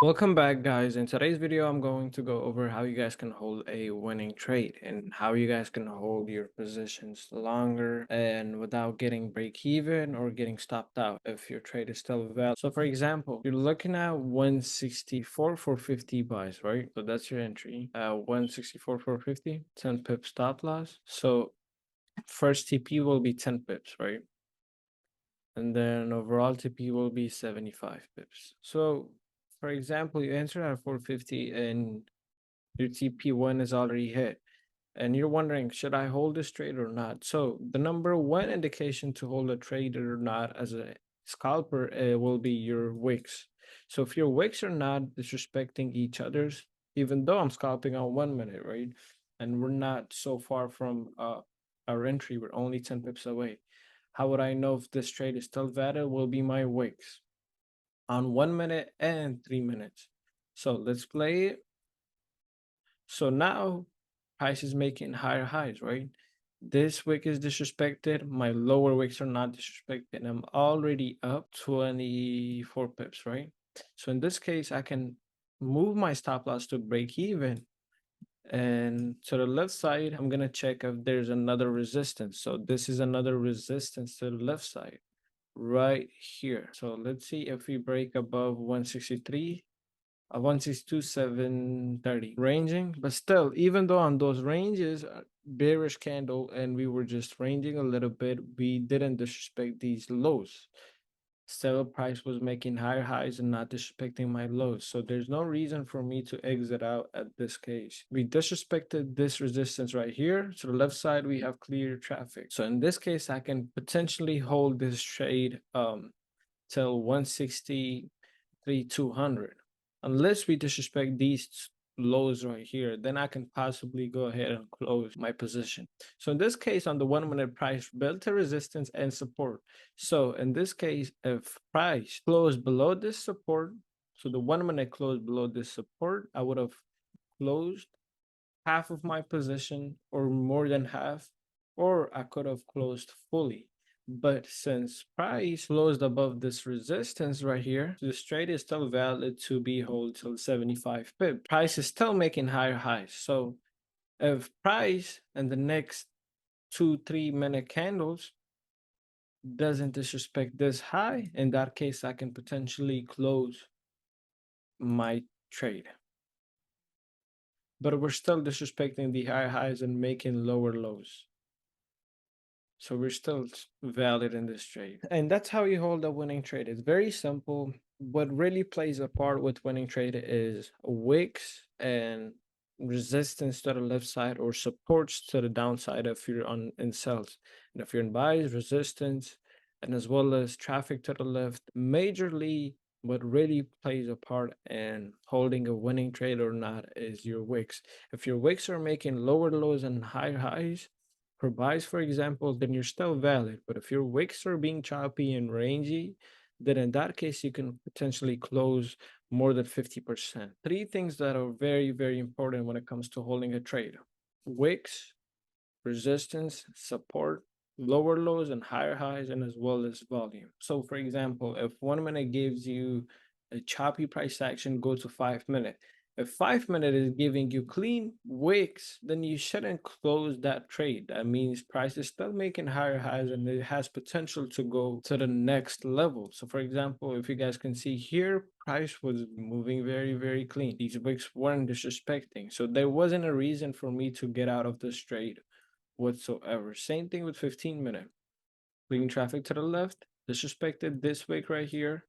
Welcome back, guys. In today's video, I'm going to go over how you guys can hold a winning trade and how you guys can hold your positions longer and without getting break even or getting stopped out if your trade is still valid. So, for example, you're looking at 164 for 50 buys, right? So that's your entry. 164 for 50, 10 pip stop loss. So first TP will be 10 pips, right? And then overall TP will be 75 pips. So for example, you enter at 450 and your TP1 is already hit. And you're wondering, should I hold this trade or not? So the number one indication to hold a trade or not as a scalper will be your wicks. So if your wicks are not disrespecting each other's, even though I'm scalping on 1 minute, right? And we're not so far from our entry, we're only 10 pips away. How would I know if this trade is still valid? Will be my wicks on 1 minute and 3 minutes. So let's play it. So now price is making higher highs, right? This wick is disrespected. My lower wicks are not disrespected. I'm already up 24 pips, right? So in this case, I can move my stop loss to break even. And to the left side, I'm going to check if there's another resistance. So this is another resistance to the left side right here. So let's see if we break above 163, 162,730 ranging. But still, even though on those ranges, bearish candle, and we were just ranging a little bit, we didn't disrespect these lows. Still, price was making higher highs and not disrespecting my lows. So there's no reason for me to exit out at this case. We disrespected this resistance right here. To the left side, we have clear traffic. So in this case, I can potentially hold this trade till 163,200. Unless we disrespect these lows right here, then I can possibly go ahead and close my position. So in this case, on the 1 minute, price built a resistance and support. So in this case, if price closed below this support, so the 1 minute closed below this support, I would have closed half of my position or more than half, or I could have closed fully. But since price closed above this resistance right here, this trade is still valid to be held till 75 pip. Price is still making higher highs. So if price in the next 2-3 minute candles doesn't disrespect this high, in that case, I can potentially close my trade. But we're still disrespecting the higher highs and making lower lows. So we're still valid in this trade. And that's how you hold a winning trade. It's very simple. What really plays a part with winning trade is wicks and resistance to the left side or supports to the downside if you're on in sells. And if you're in buys, resistance, and as well as traffic to the left. Majorly, what really plays a part in holding a winning trade or not is your wicks. If your wicks are making lower lows and higher highs, for buys, for example, then you're still valid. But if your wicks are being choppy and rangy, then in that case, you can potentially close more than 50%. Three things that are very, very important when it comes to holding a trade: wicks, resistance, support, lower lows and higher highs, and as well as volume. So, for example, if 1 minute gives you a choppy price action, go to 5 minute. If 5 minute is giving you clean wicks, then you shouldn't close that trade. That means price is still making higher highs and it has potential to go to the next level. So, for example, if you guys can see here, price was moving very, very clean. These wicks weren't disrespecting. So, there wasn't a reason for me to get out of this trade whatsoever. Same thing with 15 minute. Bringing traffic to the left, disrespected this wick right here.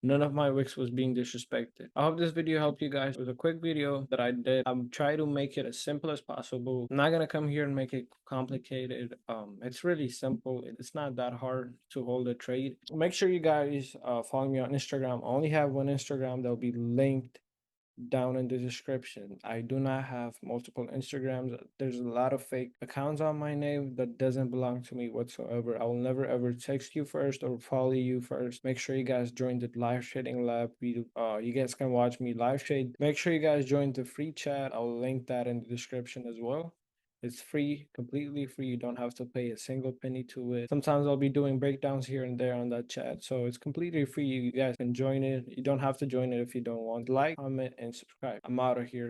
None of my wicks was being disrespected. I hope this video helped you guys. It was a quick video that I did. I'm trying to make it as simple as possible. I'm not gonna come here and make it complicated. It's really simple. It's not that hard to hold a trade. Make sure you guys follow me on Instagram. I only have one Instagram that will be linked down in the description. I do not have multiple Instagrams. There's a lot of fake accounts on my name that doesn't belong to me whatsoever. I will never ever text you first or follow you first. Make sure you guys join the live trading lab. You guys can watch me live trade. Make sure you guys join the free chat. I'll link that in the description as well. It's free, completely free. You don't have to pay a single penny to it. Sometimes I'll be doing breakdowns here and there on that chat. So it's completely free. You guys can join it. You don't have to join it if you don't want. Like, comment, and subscribe. I'm out of here.